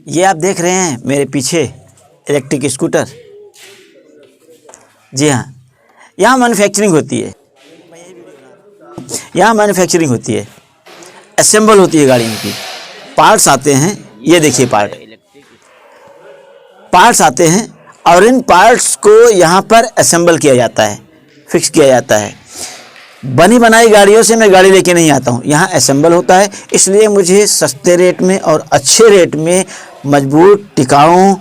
ये आप देख रहे हैं मेरे पीछे इलेक्ट्रिक स्कूटर। जी हाँ, यहाँ मैन्युफैक्चरिंग होती है, यहाँ मैन्युफैक्चरिंग होती है, असेंबल होती है गाड़ियों की। पार्ट्स आते हैं, ये देखिए पार्ट्स आते हैं और इन पार्ट्स को यहाँ पर असेंबल किया जाता है, फिक्स किया जाता है। बनी बनाई गाड़ियों से मैं गाड़ी लेके नहीं आता हूँ, यहाँ असेंबल होता है। इसलिए मुझे सस्ते रेट में और अच्छे रेट में मजबूत, टिकाऊ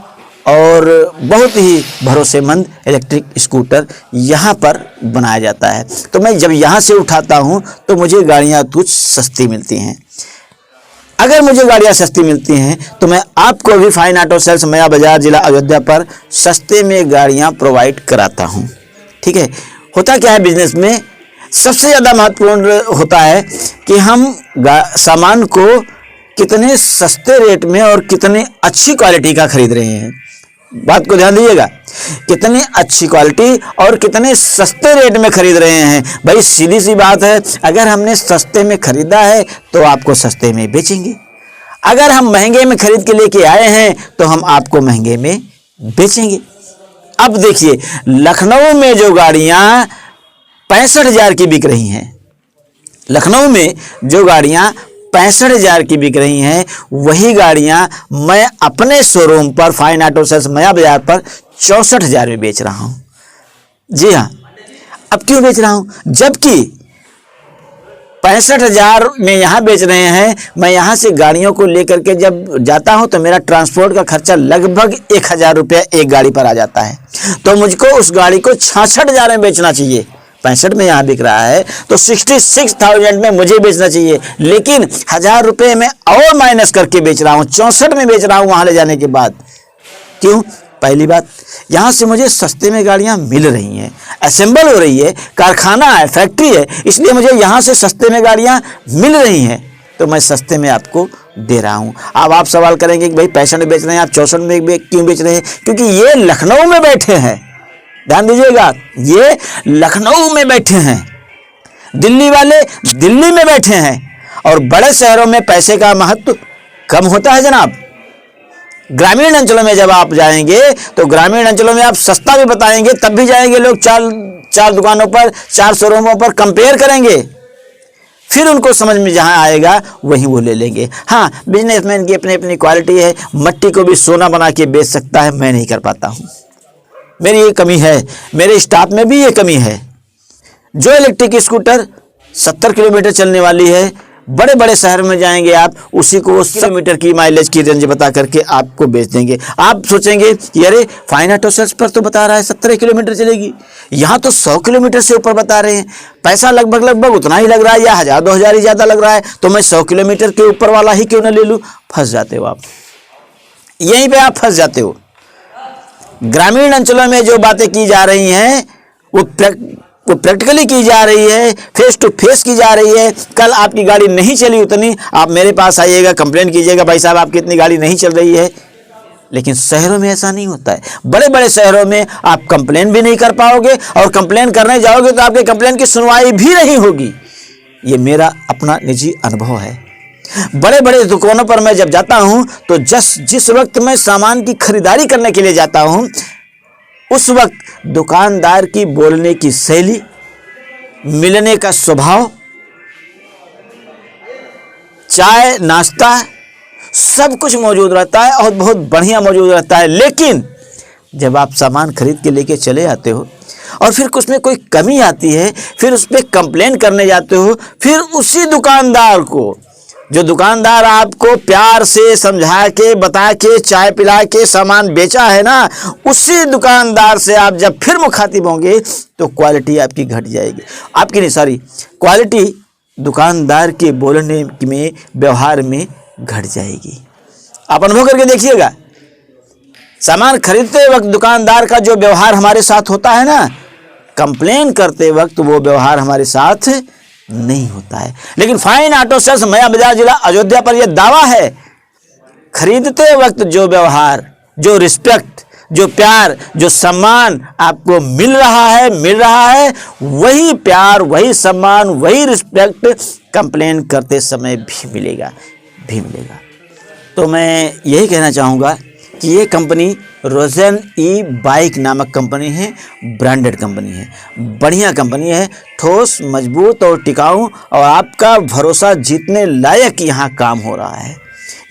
और बहुत ही भरोसेमंद इलेक्ट्रिक स्कूटर यहाँ पर बनाया जाता है। तो मैं जब यहाँ से उठाता हूँ तो मुझे गाड़ियाँ कुछ सस्ती मिलती हैं। अगर मुझे गाड़ियाँ सस्ती मिलती हैं तो मैं आपको भी फाइन ऑटो सेल्स मया बाजार जिला अयोध्या पर सस्ते में गाड़ियाँ प्रोवाइड कराता हूँ। ठीक है, होता क्या है बिजनेस में, सबसे ज़्यादा महत्वपूर्ण होता है कि हम सामान को कितने सस्ते रेट में और कितने अच्छी क्वालिटी का खरीद रहे हैं। बात को ध्यान दीजिएगा, कितनी अच्छी क्वालिटी और कितने सस्ते रेट में खरीद रहे हैं। भाई सीधी सी बात है, अगर हमने सस्ते में खरीदा है तो आपको सस्ते में बेचेंगे। अगर हम महंगे में खरीद के लेके आए हैं तो हम आपको महंगे में बेचेंगे। अब देखिए, लखनऊ में जो गाड़ियाँ 65,000 की बिक रही हैं, लखनऊ में जो गाड़ियाँ 65,000 की बिक रही हैं, वही गाड़ियाँ मैं अपने शोरूम पर फाइन ऑटो सेल्स मया बाजार पर 64,000 में बेच रहा हूँ। जी हाँ, अब क्यों बेच रहा हूँ, जबकि 65,000 में यहाँ बेच रहे हैं। मैं यहाँ से गाड़ियों को लेकर के जब जाता हूँ तो मेरा ट्रांसपोर्ट का खर्चा लगभग 1,000 रुपया एक गाड़ी पर आ जाता है। तो मुझको उस गाड़ी को 66,000 में बेचना चाहिए। 65 में यहाँ बिक रहा है तो 66,000 में मुझे बेचना चाहिए, लेकिन 1,000 रुपये में और माइनस करके बेच रहा हूँ, 64 में बेच रहा हूँ वहाँ ले जाने के बाद। क्यों? पहली बात, यहाँ से मुझे सस्ते में गाड़ियाँ मिल रही हैं, असेंबल हो रही है, कारखाना है, फैक्ट्री है, इसलिए मुझे यहाँ से सस्ते में गाड़ियाँ मिल रही हैं, तो मैं सस्ते में आपको दे रहा हूँ। अब आप सवाल करेंगे कि भाई 65 में बेच रहे हैं, आप 64 में क्यों बेच रहे हैं? क्योंकि ये लखनऊ में बैठे हैं। ध्यान दीजिएगा, ये लखनऊ में बैठे हैं, दिल्ली वाले दिल्ली में बैठे हैं, और बड़े शहरों में पैसे का महत्व कम होता है जनाब। ग्रामीण अंचलों में जब आप जाएंगे तो ग्रामीण अंचलों में आप सस्ता भी बताएंगे, तब भी जाएंगे लोग चार दुकानों पर, 4 शोरूमों पर कंपेयर करेंगे, फिर उनको समझ में जहां आएगा वहीं वो ले लेंगे। हाँ, बिजनेसमैन की अपनी अपनी क्वालिटी है, मट्टी को भी सोना बना के बेच सकता है, मैं नहीं कर पाता हूँ, मेरी ये कमी है, मेरे स्टाफ में भी ये कमी है। जो इलेक्ट्रिक स्कूटर 70 किलोमीटर चलने वाली है, बड़े बड़े शहर में जाएंगे आप, उसी को 80 किलोमीटर की माइलेज की रेंज बता करके आपको बेच देंगे। आप सोचेंगे कि अरे फाइन ऑटो सेल्स पर तो बता रहा है 17 किलोमीटर चलेगी, यहाँ तो 100 किलोमीटर से ऊपर बता रहे हैं, पैसा लगभग उतना ही लग रहा है या 1,000-2,000 ही ज़्यादा लग रहा है, तो मैं 100 किलोमीटर के ऊपर वाला ही क्यों ना ले लूँ। फंस जाते हो आप, यहीं पर आप फंस जाते हो। ग्रामीण अंचलों में जो बातें की जा रही हैं वो प्रैक्टिकली की जा रही है, फेस टू फेस की जा रही है। कल आपकी गाड़ी नहीं चली उतनी, आप मेरे पास आइएगा, कंप्लेंट कीजिएगा, भाई साहब आपकी इतनी गाड़ी नहीं चल रही है। लेकिन शहरों में ऐसा नहीं होता है। बड़े बड़े शहरों में आप कंप्लेन भी नहीं कर पाओगे, और कंप्लेन करने जाओगे तो आपके कंप्लेन की सुनवाई भी नहीं होगी। ये मेरा अपना निजी अनुभव है। बड़े बड़े दुकानों पर मैं जब जाता हूं तो जिस वक्त मैं सामान की खरीदारी करने के लिए जाता हूं, उस वक्त दुकानदार की बोलने की शैली, मिलने का स्वभाव, चाय नाश्ता सब कुछ मौजूद रहता है और बहुत बढ़िया मौजूद रहता है। लेकिन जब आप सामान खरीद के लेके चले आते हो और फिर उसमें कोई कमी आती है, फिर उस पर कंप्लेन करने जाते हो, फिर उसी दुकानदार को, जो दुकानदार आपको प्यार से समझा के, बता के, चाय पिला के सामान बेचा है ना, उसी दुकानदार से आप जब फिर मुखातिब होंगे तो क्वालिटी आपकी घट जाएगी। आपकी नहीं, सॉरी, क्वालिटी दुकानदार के बोलने में, व्यवहार में घट जाएगी। आप अनुभव करके देखिएगा, सामान खरीदते वक्त दुकानदार का जो व्यवहार हमारे साथ होता है ना, कंप्लेन करते वक्त वो व्यवहार हमारे साथ नहीं होता है। लेकिन फाइन ऑटो सेल्स मया बाजार जिला अयोध्या पर यह दावा है, खरीदते वक्त जो व्यवहार, जो रिस्पेक्ट, जो प्यार, जो सम्मान आपको मिल रहा है, वही प्यार, वही सम्मान, वही रिस्पेक्ट कंप्लेन करते समय भी मिलेगा। तो मैं यही कहना चाहूँगा कि ये कंपनी रोज़न ई बाइक नामक कंपनी है, ब्रांडेड कंपनी है, बढ़िया कंपनी है, ठोस, मजबूत और टिकाऊ, और आपका भरोसा जीतने लायक यहाँ काम हो रहा है।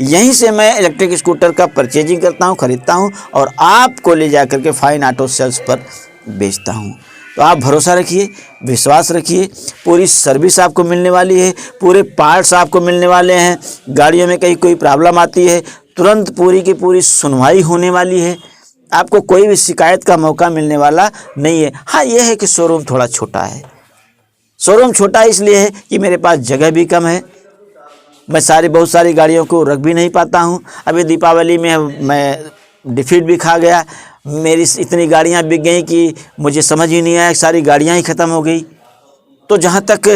यहीं से मैं इलेक्ट्रिक स्कूटर का परचेजिंग करता हूँ, ख़रीदता हूँ और आपको ले जा कर के फाइन ऑटो सेल्स पर बेचता हूँ। तो आप भरोसा रखिए, विश्वास रखिए, पूरी सर्विस आपको मिलने वाली है, पूरे पार्ट्स आपको मिलने वाले हैं। गाड़ियों में कहीं कोई प्रॉब्लम आती है, तुरंत पूरी की पूरी सुनवाई होने वाली है, आपको कोई भी शिकायत का मौका मिलने वाला नहीं है। हाँ, यह है कि शोरूम थोड़ा छोटा है। शोरूम छोटा इसलिए है कि मेरे पास जगह भी कम है, मैं बहुत सारी गाड़ियों को रख भी नहीं पाता हूँ। अभी दीपावली में मैं डिफीट भी खा गया, मेरी इतनी गाड़ियाँ बिक गई कि मुझे समझ ही नहीं आया, सारी गाड़ियाँ ही ख़त्म हो गई। तो जहाँ तक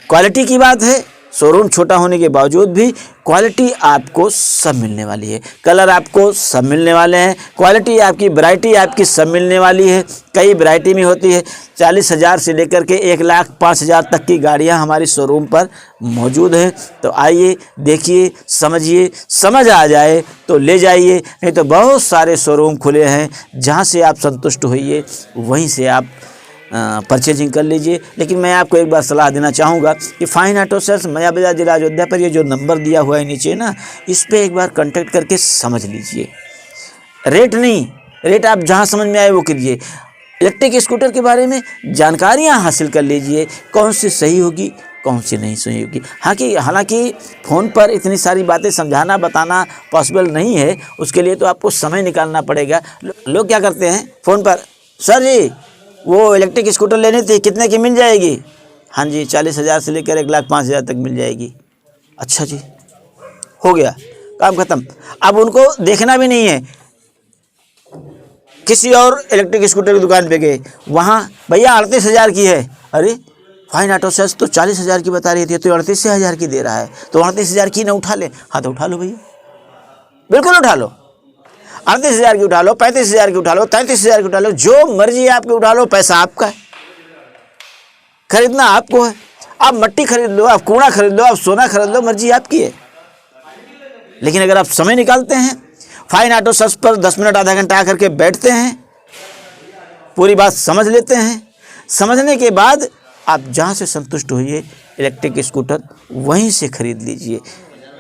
क्वालिटी की बात है, शोरूम छोटा होने के बावजूद भी क्वालिटी आपको सब मिलने वाली है, कलर आपको सब मिलने वाले हैं, क्वालिटी आपकी, वैरायटी आपकी सब मिलने वाली है। कई वैरायटी में होती है, 40,000 से लेकर के 1,05,000 तक की गाड़ियां हमारी शोरूम पर मौजूद हैं। तो आइए, देखिए, समझिए, समझ आ जाए तो ले जाइए, नहीं तो बहुत सारे शोरूम खुले हैं, जहां से आप संतुष्ट होइए वहीं से आप परचेजिंग कर लीजिए। लेकिन मैं आपको एक बार सलाह देना चाहूँगा कि फाइन ऑटो सेल्स, मया बाजार, जिला अयोध्या पर ये जो नंबर दिया हुआ है नीचे ना, इस पर एक बार कांटेक्ट करके समझ लीजिए। रेट नहीं, रेट आप जहाँ समझ में आए वो कीजिए। इलेक्ट्रिक स्कूटर के बारे में जानकारियाँ हासिल कर लीजिए, कौन सी सही होगी, कौन सी नहीं सही होगी। हालांकि फ़ोन पर इतनी सारी बातें समझाना, बताना पॉसिबल नहीं है, उसके लिए तो आपको समय निकालना पड़ेगा। लोग क्या करते हैं फ़ोन पर, सर जी वो इलेक्ट्रिक स्कूटर लेनी थी, कितने की मिल जाएगी? हाँ जी, 40,000 से लेकर 1,05,000 तक मिल जाएगी। अच्छा जी, हो गया, काम खत्म। अब उनको देखना भी नहीं है, किसी और इलेक्ट्रिक स्कूटर की दुकान पे गए, वहाँ भैया 38,000 की है। अरे फाइन ऑटो सेल्स तो 40,000 की बता रही थी, तो 38,000 की दे रहा है, तो 38,000 की ना उठा ले। हाँ तो उठा लो भैया, बिल्कुल उठा लो, 38,000 की उठा लो, 35,000 की उठा लो, 33,000 की उठा लो, जो मर्जी आपकी उठा लो, पैसा आपका है, खरीदना आपको है। आप मट्टी खरीद लो, आप कूड़ा खरीद लो, आप सोना खरीद लो, मर्जी आपकी है। लेकिन अगर आप समय निकालते हैं, फाइन ऑटो सेल्स पर 10 मिनट आधा घंटा आकर के बैठते हैं, पूरी बात समझ लेते हैं, समझने के बाद आप जहाँ से संतुष्ट होइए इलेक्ट्रिक स्कूटर वहीं से खरीद लीजिए।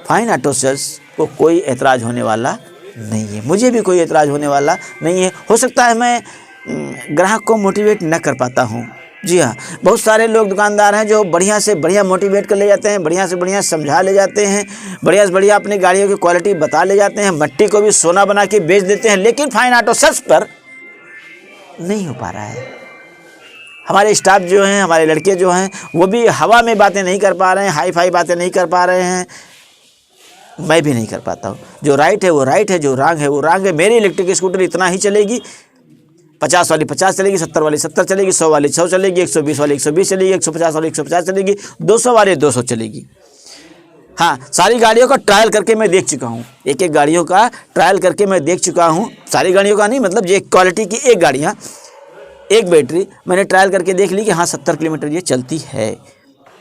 फाइन ऑटो सेल्स को कोई एतराज़ होने वाला नहीं है, मुझे भी कोई एतराज़ होने वाला नहीं है। हो सकता है मैं ग्राहक को मोटिवेट न कर पाता हूँ, जी हाँ, बहुत सारे लोग दुकानदार हैं जो बढ़िया से बढ़िया मोटिवेट कर ले जाते हैं, बढ़िया से बढ़िया समझा ले जाते हैं, बढ़िया से बढ़िया अपनी गाड़ियों की क्वालिटी बता ले जाते हैं, मट्टी को भी सोना बना के बेच देते हैं, लेकिन फाइन ऑटो सेल्स पर नहीं हो पा रहा है। हमारे स्टाफ जो हैं, हमारे लड़के जो हैं, वो भी हवा में बातें नहीं कर पा रहे हैं, हाई फाई बातें नहीं कर पा रहे हैं, मैं भी नहीं कर पाता हूँ। जो राइट है वो राइट है, जो रॉन्ग है वो रॉन्ग है। मेरी इलेक्ट्रिक स्कूटर इतना ही चलेगी, 50 वाली 50 चलेगी, 70 वाली 70 चलेगी, 100 वाली 100 चलेगी, 120 वाली 120 चलेगी, 150 वाली 150 चलेगी, 200 वाली 200 चलेगी। हाँ, सारी गाड़ियों का ट्रायल करके मैं देख चुका हूँ, एक एक गाड़ियों का ट्रायल करके मैं देख चुका हूँ, सारी गाड़ियों का नहीं, मतलब एक क्वालिटी की एक गाड़ियाँ, एक बैटरी मैंने ट्रायल करके देख ली कि हाँ 70 किलोमीटर ये चलती है,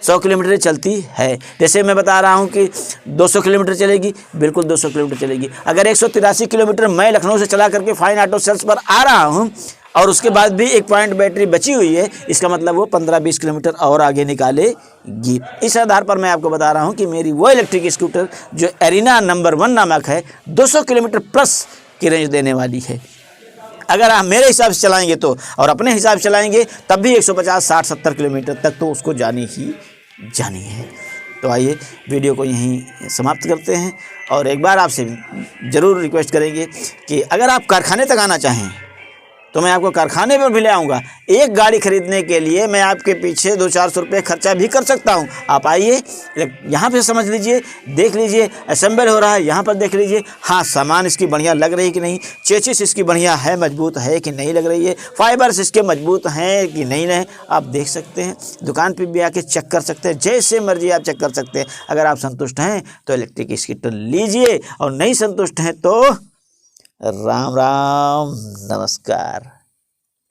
100 किलोमीटर चलती है। जैसे मैं बता रहा हूँ कि 200 किलोमीटर चलेगी, बिल्कुल 200 किलोमीटर चलेगी। अगर 183 किलोमीटर मैं लखनऊ से चला करके फाइन ऑटो सेल्स पर आ रहा हूँ और उसके बाद भी 1 पॉइंट बैटरी बची हुई है, इसका मतलब वो 15-20 किलोमीटर और आगे निकालेगी। इस आधार पर मैं आपको बता रहा हूँ कि मेरी वो इलेक्ट्रिक स्कूटर जो एरिना नंबर 1 नामक है, 200 किलोमीटर प्लस की रेंज देने वाली है। अगर आप मेरे हिसाब से चलाएंगे तो, और अपने हिसाब से चलाएंगे तब भी 150, 60, 70 किलोमीटर तक तो उसको जानी ही जानी है। तो आइए वीडियो को यहीं समाप्त करते हैं, और एक बार आपसे ज़रूर रिक्वेस्ट करेंगे कि अगर आप कारखाने तक आना चाहें तो मैं आपको कारखाने पर भी ले आऊँगा। एक गाड़ी खरीदने के लिए मैं आपके पीछे 200-400 रुपये खर्चा भी कर सकता हूँ। आप आइए, यहाँ पे समझ लीजिए, देख लीजिए, असेंबल हो रहा है, यहाँ पर देख लीजिए, हाँ सामान इसकी बढ़िया लग रही है कि नहीं, चेसिस इसकी बढ़िया है, मजबूत है कि नहीं लग रही है, फाइबर्स इसके मजबूत हैं कि नहीं है, आप देख सकते हैं। दुकान पर भी आके चेक कर सकते हैं, जैसे मर्जी आप चेक कर सकते हैं। अगर आप संतुष्ट हैं तो इलेक्ट्रिक स्कूटर लीजिए, और नहीं संतुष्ट हैं तो राम राम, नमस्कार।